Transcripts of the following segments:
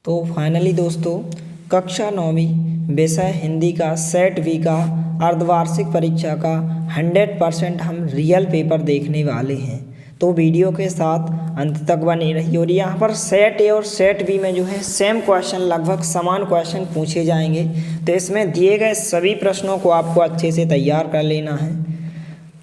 तो फाइनली दोस्तों कक्षा 9वीं विषय हिंदी का सेट वी का अर्धवार्षिक परीक्षा का 100% हम रियल पेपर देखने वाले हैं। तो वीडियो के साथ अंत तक बने रहिए। और यहाँ पर सेट ए और सेट बी में जो है सेम क्वेश्चन, लगभग समान क्वेश्चन पूछे जाएंगे। तो इसमें दिए गए सभी प्रश्नों को आपको अच्छे से तैयार कर लेना है।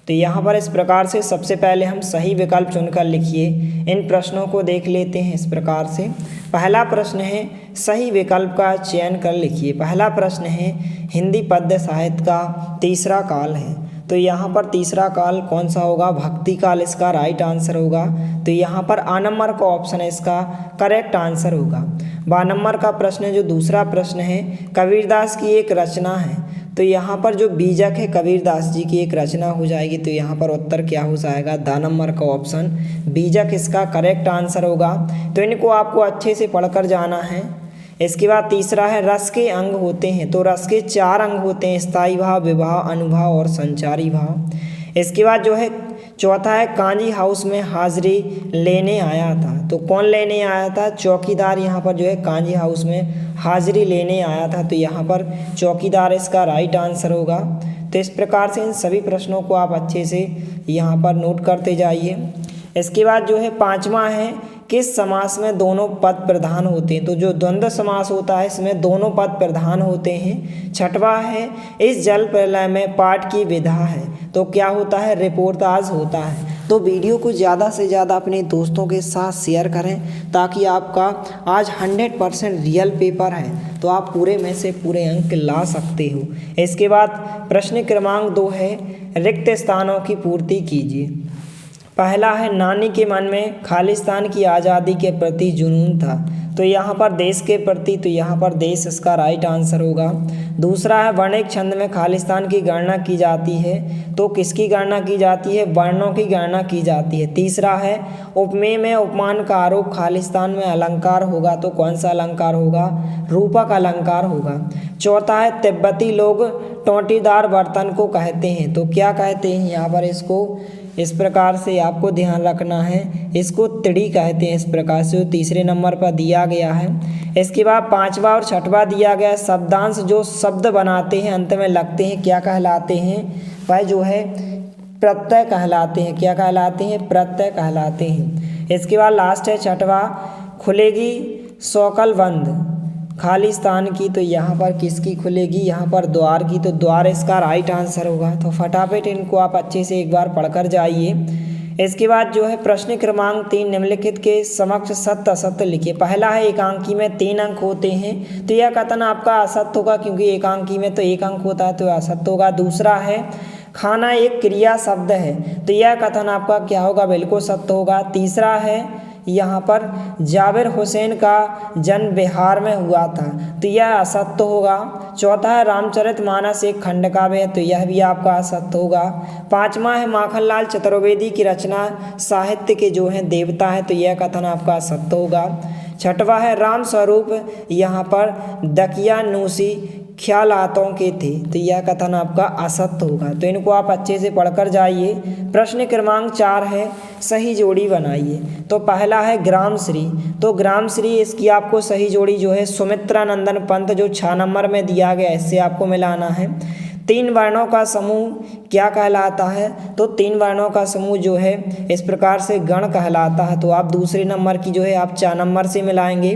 तो यहाँ पर इस प्रकार से सबसे पहले हम सही विकल्प चुनकर लिखिए। इन प्रश्नों को देख लेते हैं इस प्रकार से। पहला प्रश्न है सही विकल्प का चयन कर लिखिए। पहला प्रश्न है हिंदी पद्य साहित्य का तीसरा काल है। तो यहाँ पर तीसरा काल कौन सा होगा? भक्ति काल इसका राइट आंसर होगा। तो यहाँ पर आ नंबर का ऑप्शन है इसका करेक्ट आंसर होगा। बा नंबर का प्रश्न है जो दूसरा प्रश्न है कबीरदास की एक रचना है। तो यहाँ पर जो बीजक है कबीरदास जी की एक रचना हो जाएगी। तो यहाँ पर उत्तर क्या हो जाएगा? द नंबर का ऑप्शन बीजक इसका करेक्ट आंसर होगा। तो इनको आपको अच्छे से पढ़कर जाना है। इसके बाद तीसरा है रस के अंग होते हैं। तो रस के 4 अंग होते हैं, स्थायी भाव, विभाव, अनुभाव और संचारी भाव। इसके बाद जो है चौथा है कांजी हाउस में हाजिरी लेने आया था। तो कौन लेने आया था? चौकीदार यहाँ पर जो है कांजी हाउस में हाजिरी लेने आया था। तो यहाँ पर चौकीदार इसका राइट आंसर होगा। तो इस प्रकार से इन सभी प्रश्नों को आप अच्छे से यहाँ पर नोट करते जाइए। इसके बाद जो है पांचवा है किस समास में दोनों पद प्रधान होते हैं। तो जो द्वंद्व समास होता है इसमें दोनों पद प्रधान होते हैं। छठवा है इस जल प्रलय में पाठ की विधा है। तो क्या होता है? रिपोर्टाज होता है। तो वीडियो को ज़्यादा से ज़्यादा अपने दोस्तों के साथ शेयर करें ताकि आपका आज 100% रियल पेपर है तो आप पूरे में से पूरे अंक ला सकते हो। इसके बाद प्रश्न क्रमांक 2 है रिक्त स्थानों की पूर्ति कीजिए। पहला है नानी के मन में खालिस्तान की आज़ादी के प्रति जुनून था। तो यहाँ पर देश के प्रति, तो यहाँ पर देश इसका राइट आंसर होगा। दूसरा है वर्णिक छंद में खालिस्तान की गणना की जाती है। तो किसकी गणना की जाती है? वर्णों की गणना की जाती है। तीसरा है उपमेय में उपमान का आरोप खालिस्तान में अलंकार होगा। तो कौन सा अलंकार होगा? रूपक अलंकार होगा। चौथा है तिब्बती लोग टोंटीदार बर्तन को कहते हैं। तो क्या कहते हैं? यहाँ पर इसको इस प्रकार से आपको ध्यान रखना है, इसको तिड़ी कहते हैं। इस प्रकार से तीसरे नंबर पर दिया गया है। इसके बाद पांचवा और छठवा दिया गया शब्दांश जो शब्द बनाते हैं अंत में लगते हैं क्या कहलाते हैं? वह जो है प्रत्यय कहलाते हैं। क्या कहलाते हैं? प्रत्यय कहलाते हैं। इसके बाद लास्ट है छठवा खुलेगी सौकल बंद खालिस्तान की। तो यहाँ पर किसकी खुलेगी? यहाँ पर द्वार की। तो द्वार इसका राइट आंसर होगा। तो फटाफट इनको आप अच्छे से एक बार पढ़कर जाइए। इसके बाद जो है प्रश्न क्रमांक 3 निम्नलिखित के समक्ष सत्य असत्य लिखिए। पहला है एकांकी में 3 अंक होते हैं। तो यह कथन आपका असत्य होगा क्योंकि एकांकी में तो 1 अंक होता है, तो असत्य होगा। दूसरा है खाना एक क्रिया शब्द है। तो यह कथन आपका क्या होगा? बिल्कुल सत्य होगा। तीसरा है यहाँ पर जाबिर हुसैन का जन्म बिहार में हुआ था। तो यह असत्य होगा। चौथा है रामचरितमानस एक खंड काव्य है। तो यह भी आपका असत्य होगा। पांचवा है माखनलाल चतुर्वेदी की रचना साहित्य के जो है देवता है। तो यह कथन आपका असत्य होगा। छठवा है राम स्वरूप यहाँ पर दकियानूसी ख्यालातों के थे। तो यह कथन आपका असत्य होगा। तो इनको आप अच्छे से पढ़कर जाइए। प्रश्न क्रमांक 4 है सही जोड़ी बनाइए। तो पहला है ग्रामश्री। तो ग्रामश्री इसकी आपको सही जोड़ी जो है सुमित्रा नंदन पंत जो 6 नंबर में दिया गया इससे आपको मिलाना है। 3 वर्णों का समूह क्या कहलाता है? तो 3 वर्णों का समूह जो है इस प्रकार से गण कहलाता है। तो आप दूसरे नंबर की जो है आप 4 नंबर से मिलाएंगे।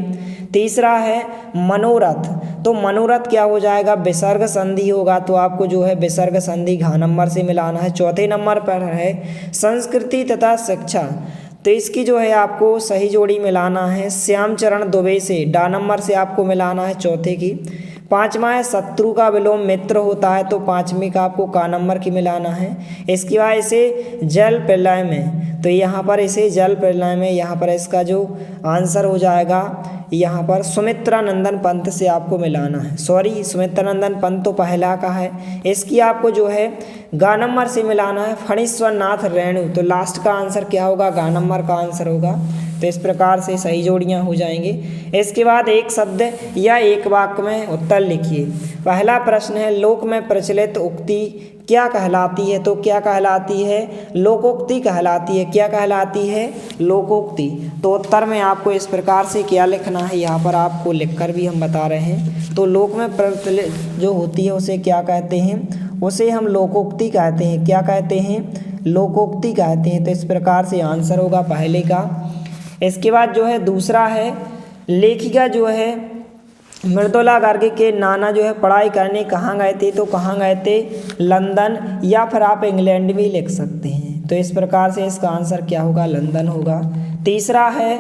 तीसरा है मनोरथ। तो मनोरथ क्या हो जाएगा? विसर्ग संधि होगा। तो आपको जो है विसर्ग संधि घ नंबर से मिलाना है। चौथे नंबर पर है संस्कृति तथा शिक्षा। तो इसकी जो है आपको सही जोड़ी मिलाना है श्यामचरण दुबे से, डा नंबर से आपको मिलाना है चौथे की। पांचवा है शत्रु का विलोम मित्र होता है। तो पांचवी का आपको का नंबर की मिलाना है। इसके बाद इसे जल प्रलय में, तो यहाँ पर इसे जल प्रलय में यहाँ पर इसका जो आंसर हो जाएगा यहाँ पर सुमित्रा नंदन पंत से आपको मिलाना है। सॉरी, सुमित्रा नंदन पंत तो पहला का है। इसकी आपको जो है गा नंबर से मिलाना है फणीश्वर नाथ रेणु। तो लास्ट का आंसर क्या होगा? गा नंबर का आंसर होगा। तो इस प्रकार से सही जोड़ियां हो जाएंगे। इसके बाद एक शब्द या एक वाक्य में उत्तर लिखिए। पहला प्रश्न है लोक में प्रचलित उक्ति क्या कहलाती है? तो क्या कहलाती है? लोकोक्ति कहलाती है। क्या कहलाती है? लोकोक्ति। तो उत्तर में आपको इस प्रकार से क्या लिखना है, यहाँ पर आपको लिखकर भी हम बता रहे हैं। तो लोक में प्रचलित जो होती है उसे क्या कहते हैं? उसे हम लोकोक्ति कहते हैं। क्या कहते हैं? लोकोक्ति कहते हैं। तो इस प्रकार से आंसर होगा पहले का। इसके बाद जो है दूसरा है, लेखिका जो है मृदुला गर्ग के नाना जो है पढ़ाई करने कहाँ गए थे? तो कहाँ गए थे? लंदन, या फिर आप इंग्लैंड भी लिख सकते हैं। तो इस प्रकार से इसका आंसर क्या होगा? लंदन होगा। तीसरा है,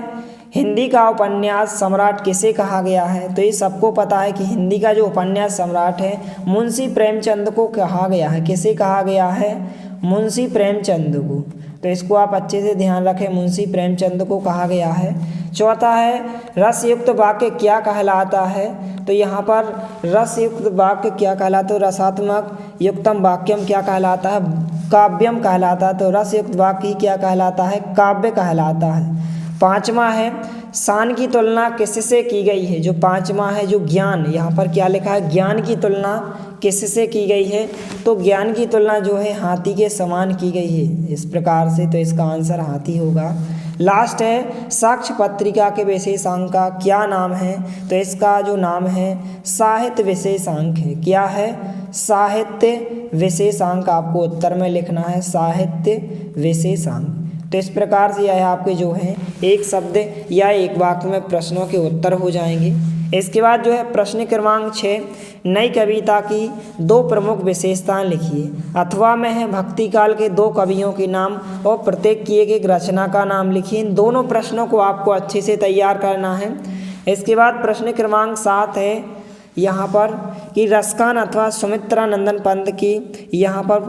हिंदी का उपन्यास सम्राट किसे कहा गया है? तो ये सबको पता है कि हिंदी का जो उपन्यास सम्राट है मुंशी प्रेमचंद को कहा गया है। किसे कहा गया है? मुंशी प्रेमचंद को। तो इसको आप अच्छे से ध्यान रखें, मुंशी प्रेमचंद को कहा गया है। चौथा है, रसयुक्त वाक्य क्या कहलाता है? तो यहाँ पर रसयुक्त वाक्य क्या कहलाता है? रसात्मक युक्तम वाक्यम क्या कहलाता है? काव्यम कहलाता है। तो रसयुक्त वाक्य क्या कहलाता है? काव्य कहलाता है। पांचवा है, शान की तुलना किससे की गई है? जो पांचवा है, जो ज्ञान, यहाँ पर क्या लिखा है? ज्ञान की तुलना किससे की गई है? तो ज्ञान की तुलना जो है हाथी के समान की गई है, इस प्रकार से। तो इसका आंसर हाथी होगा। लास्ट है, साक्ष्य पत्रिका के विशेषांक का क्या नाम है? तो इसका जो नाम है साहित्य विशेषांक है। क्या है? साहित्य विशेषांक आपको उत्तर में लिखना है, साहित्य विशेषांक। तो इस प्रकार से यह आपके जो है एक शब्द या एक वाक्य में प्रश्नों के उत्तर हो जाएंगे। इसके बाद जो है प्रश्न क्रमांक 6, नई कविता की 2 प्रमुख विशेषताएं लिखिए। अथवा में है भक्ति काल के 2 कवियों के नाम और प्रत्येक की एक रचना का नाम लिखिए। इन दोनों प्रश्नों को आपको अच्छे से तैयार करना है। इसके बाद प्रश्न क्रमांक 7 है यहाँ पर कि रसखान अथवा सुमित्रा नंदन पंत की यहाँ पर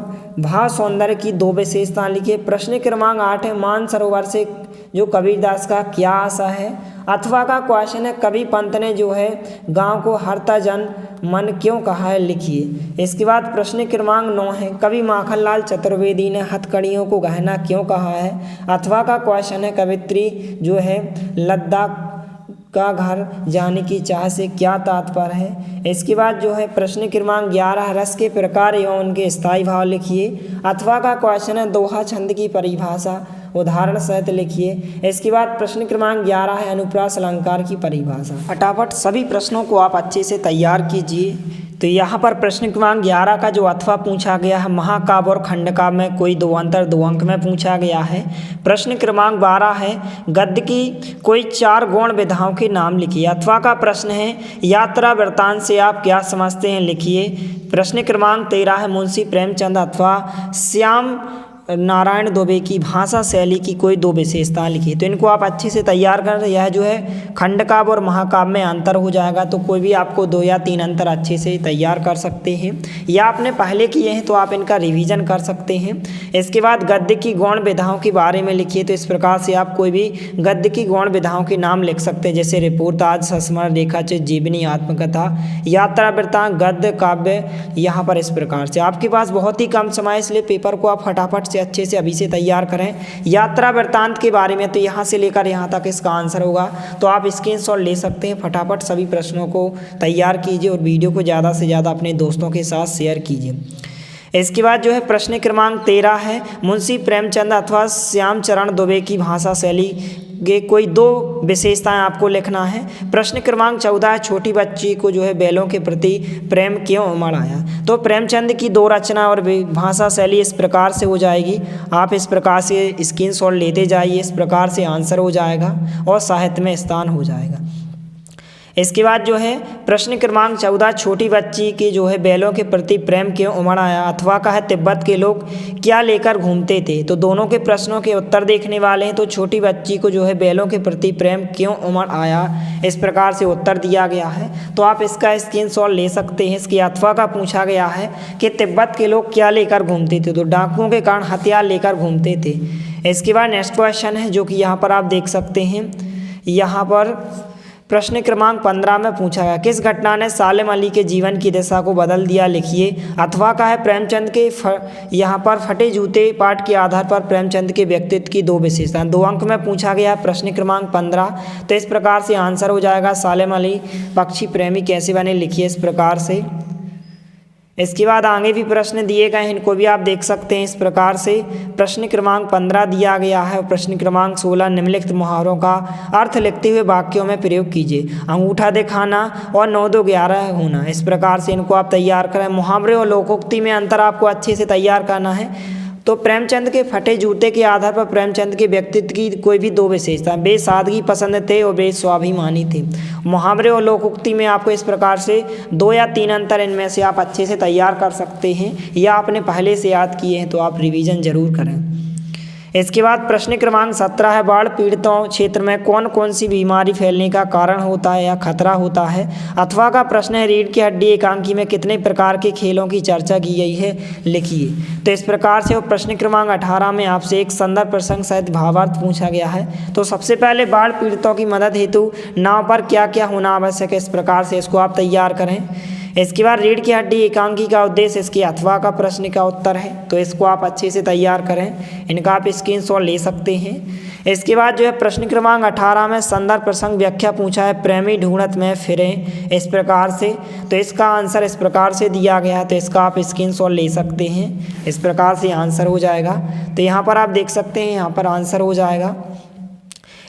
भाव सौंदर्य की 2 विशेषताएं लिखिए। प्रश्न क्रमांक 8 है, मानसरोवर से जो कबीरदास का क्या आशा है? अथवा का क्वेश्चन है, कवि पंत ने जो है गांव को हरता जन मन क्यों कहा है? लिखिए। इसके बाद प्रश्न क्रमांक 9 है, कवि माखनलाल चतुर्वेदी ने हथकड़ियों को गहना क्यों कहा है? अथवा का क्वेश्चन है, कवित्री जो है लद्दाख का घर जाने की चाह से क्या तात्पर्य है? इसके बाद जो है प्रश्न क्रमांक 11, रस के प्रकार एवं उनके स्थायी भाव लिखिए। अथवा का क्वेश्चन है, दोहा छंद की परिभाषा उदाहरण सहित लिखिए। इसके बाद प्रश्न क्रमांक 11 है, अनुप्रास अलंकार की परिभाषा। फटाफट सभी प्रश्नों को आप अच्छे से तैयार कीजिए। तो यहाँ पर प्रश्न क्रमांक 11 का जो अथवा पूछा गया है, महाकाव्य और खंडकाव्य में कोई 2 अंतर 2 अंक में पूछा गया है। प्रश्न क्रमांक 12 है, गद्य की कोई 4 गौण विधाओं के नाम लिखिए। अथवा का प्रश्न है, यात्रा वृत्तांत से आप क्या समझते हैं? लिखिए। प्रश्न क्रमांक 13 है, मुंशी प्रेमचंद अथवा श्याम नारायण दुबे की भाषा शैली की कोई 2 विशेषताएं लिखी। तो इनको आप अच्छे से तैयार कर, यह जो है खंडकाव्य और महाकाव्य में अंतर हो जाएगा। तो कोई भी आपको 2 या 3 अंतर अच्छे से तैयार कर सकते हैं, या आपने पहले किए हैं तो आप इनका रिवीजन कर सकते हैं। इसके बाद गद्य की गौण विधाओं के बारे में लिखिए। तो इस प्रकार से आप कोई भी गद्य की गौण विधाओं के नाम लिख सकते हैं, जैसे रिपोर्टाज, संस्मरण, रेखाचित्र, जीवनी, आत्मकथा, यात्रा वृत्तांत, गद्य, काव्य। यहाँ पर इस प्रकार से आपके पास बहुत ही कम समय, इसलिए पेपर को आप फटाफट से अच्छे से अभी से तैयार करें। यात्रा वृत्तांत के बारे में तो यहाँ से लेकर यहाँ तक इसका आंसर होगा, तो आप स्क्रीनशॉट ले सकते हैं। फटाफट सभी प्रश्नों को तैयार कीजिए और वीडियो को ज़्यादा से ज़्यादा अपने दोस्तों के साथ शेयर कीजिए। इसके बाद जो है प्रश्न क्रमांक 13 है, मुंशी प्रेमचंद अथवा श्यामचरण दुबे की भाषा शैली के कोई 2 विशेषताएं आपको लिखना है। प्रश्न क्रमांक 14, छोटी बच्ची को जो है बैलों के प्रति प्रेम क्यों उमड़ आया? तो प्रेमचंद की 2 रचना और भाषा शैली इस प्रकार से हो जाएगी। आप इस प्रकार से स्क्रीनशॉट लेते जाइए, इस प्रकार से आंसर हो जाएगा और साहित्य में स्थान हो जाएगा। इसके बाद जो है प्रश्न क्रमांक 14, छोटी बच्ची की जो है बैलों के प्रति प्रेम क्यों उमड़ आया? अथवा का है, तिब्बत के लोग क्या लेकर घूमते थे? तो दोनों के प्रश्नों के उत्तर देखने वाले हैं। तो छोटी बच्ची को जो है बैलों के प्रति प्रेम क्यों उमड़ आया, इस प्रकार से उत्तर दिया गया है। तो आप इसका स्क्रीनशॉट ले सकते हैं। इसकी अथवा का पूछा गया है कि तिब्बत के लोग क्या लेकर घूमते थे? तो डाकुओं के कारण हथियार लेकर घूमते थे। इसके बाद नेक्स्ट क्वेश्चन है, जो कि यहाँ पर आप देख सकते हैं। यहाँ पर प्रश्न क्रमांक 15 में पूछा गया, किस घटना ने सालिम अली के जीवन की दिशा को बदल दिया? लिखिए। अथवा का है, प्रेमचंद के यहाँ पर फटे जूते पाठ के आधार पर प्रेमचंद के व्यक्तित्व की 2 विशेषताएं। 2 अंक में पूछा गया प्रश्न क्रमांक 15। तो इस प्रकार से आंसर हो जाएगा, सालिम अली पक्षी प्रेमी कैसे बने? लिखिए इस प्रकार से। इसके बाद आगे भी प्रश्न दिए गए हैं, इनको भी आप देख सकते हैं इस प्रकार से। प्रश्न क्रमांक 15 दिया गया है और प्रश्न क्रमांक 16 निम्नलिखित मुहावरों का अर्थ लिखते हुए वाक्यों में प्रयोग कीजिए। अंगूठा दिखाना और 9 2 11 होना, इस प्रकार से इनको आप तैयार करें। मुहावरे और लोकोक्ति में अंतर आपको अच्छे से तैयार करना है। तो प्रेमचंद के फटे जूते के आधार पर प्रेमचंद के व्यक्तित्व की कोई भी 2 विशेषता, वे सादगी पसंद थे और वे स्वाभिमानी थे। मुहावरे और लोकोक्ति में आपको इस प्रकार से 2 या 3 अंतर इनमें से आप अच्छे से तैयार कर सकते हैं, या आपने पहले से याद किए हैं तो आप रिवीजन जरूर करें। इसके बाद प्रश्न क्रमांक 17 है, बाढ़ पीड़ितों क्षेत्र में कौन कौन सी बीमारी फैलने का कारण होता है या खतरा होता है। अथवा का प्रश्न है, रीढ़ की हड्डी एकांकी में कितने प्रकार के खेलों की चर्चा की गई है, लिखिए। तो इस प्रकार से वो प्रश्न क्रमांक 18 में आपसे एक संदर्भ प्रसंग सहित भावार्थ पूछा गया है। तो सबसे पहले बाढ़ पीड़ितों की मदद हेतु नाव पर क्या क्या होना आवश्यक है, इस प्रकार से इसको आप तैयार करें। इसके बाद रीढ़ की हड्डी एकांकी का उद्देश्य, इसके अथवा का प्रश्न का उत्तर है, तो इसको आप अच्छे से तैयार करें। इनका आप स्क्रीनशॉट ले सकते हैं। इसके बाद जो है प्रश्न क्रमांक 18 में संदर्भ प्रसंग व्याख्या पूछा है, प्रेमी ढूंढत में फिरें, इस प्रकार से। तो इसका आंसर इस प्रकार से दिया गया है, तो इसका आप स्क्रीनशॉट ले सकते हैं। इस प्रकार से आंसर हो जाएगा। तो यहाँ पर आप देख सकते हैं, यहाँ पर आंसर हो जाएगा।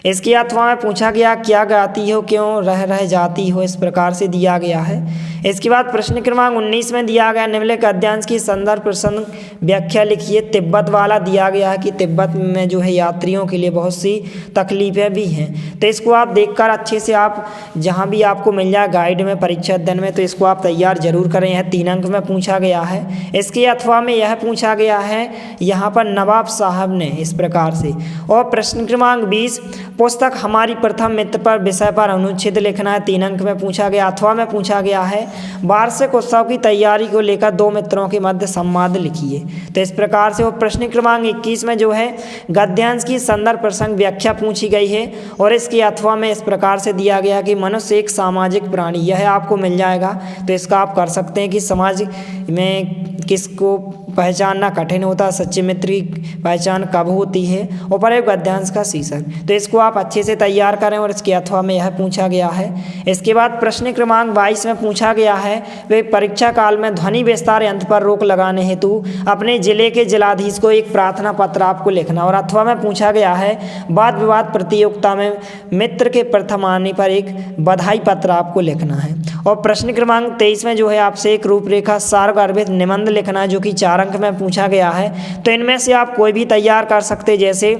इसके अथवा में पूछा गया, क्या गाती हो क्यों रह जाती हो, इस प्रकार से दिया गया है। इसके बाद प्रश्न क्रमांक 19 में दिया गया, निम्नलिखित अध्ययन की संदर्भ प्रसंग व्याख्या लिखिए। तिब्बत वाला दिया गया है कि तिब्बत में जो है यात्रियों के लिए बहुत सी तकलीफें भी हैं। तो इसको आप देखकर अच्छे से आप जहां भी आपको मिल जाए गाइड में, परीक्षा अध्ययन में, तो इसको आप तैयार जरूर करें। यह 3 अंक में पूछा गया है। इसके अथवा में यह पूछा गया है यहाँ पर नवाब साहब ने, इस प्रकार से। और प्रश्न क्रमांक 20, पुस्तक हमारी प्रथम मित्र पर विषय पर अनुच्छेद लिखना है, 3 अंक में पूछा गया। अथवा में पूछा गया है, वार्षिक उत्सव की तैयारी को लेकर 2 मित्रों के मध्य संवाद लिखिए। तो इस प्रकार से वो प्रश्न क्रमांक 21 में जो है गद्यांश की संदर्भ प्रसंग व्याख्या पूछी गई है। और इसके अथवा में इस प्रकार से दिया गया कि मनुष्य एक सामाजिक प्राणी, यह आपको मिल जाएगा। तो इसका आप कर सकते हैं कि समाज में किसको पहचानना कठिन होता है, सच्चे मित्र की पहचान कब होती है, और पर एक गद्यांश का शीर्षक। तो इसको आप अच्छे से तैयार करें और इसके अथवा में यह पूछा गया है। इसके बाद प्रश्न क्रमांक 22 में पूछा गया है, वे परीक्षा काल में ध्वनि विस्तार यंत्र पर रोक लगाने हेतु अपने जिले के जिलाधीश को एक प्रार्थना पत्र आपको लिखना। और अथवा में पूछा गया है, वाद विवाद प्रतियोगिता में मित्र के प्रथम आने पर एक बधाई पत्र आपको लिखना है। और प्रश्न क्रमांक 23 में जो है आपसे एक रूपरेखा सारगर्भित निबंध लिखना है, जो कि 4 अंक में पूछा गया है। तो इनमें से आप कोई भी तैयार कर सकते हैं, जैसे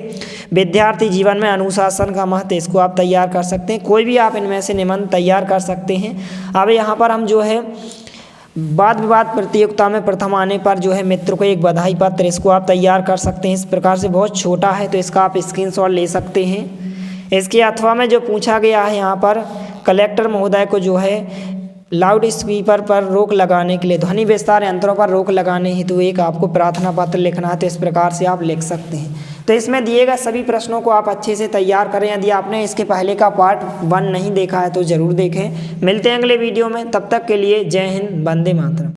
विद्यार्थी जीवन में अनुशासन का महत्व, इसको आप तैयार कर सकते हैं। कोई भी आप इनमें से निबंध तैयार कर सकते हैं। अब यहाँ पर हम जो है वाद विवाद प्रतियोगिता में प्रथम आने पर जो है मित्र को एक बधाई पत्र, इसको आप तैयार कर सकते हैं। इस प्रकार से बहुत छोटा है, तो इसका आप स्क्रीनशॉट ले सकते हैं। इसके अथवा में जो पूछा गया है, यहाँ पर कलेक्टर महोदय को जो है लाउड स्पीकर पर रोक लगाने के लिए, ध्वनि विस्तार यंत्रों पर रोक लगाने हेतु एक आपको प्रार्थना पत्र लिखना है। तो इस प्रकार से आप लिख सकते हैं। तो इसमें दिए गए सभी प्रश्नों को आप अच्छे से तैयार करें। यदि आपने इसके पहले का पार्ट 1 नहीं देखा है तो ज़रूर देखें। मिलते हैं अगले वीडियो में, तब तक के लिए जय हिंद, वंदे मातरम।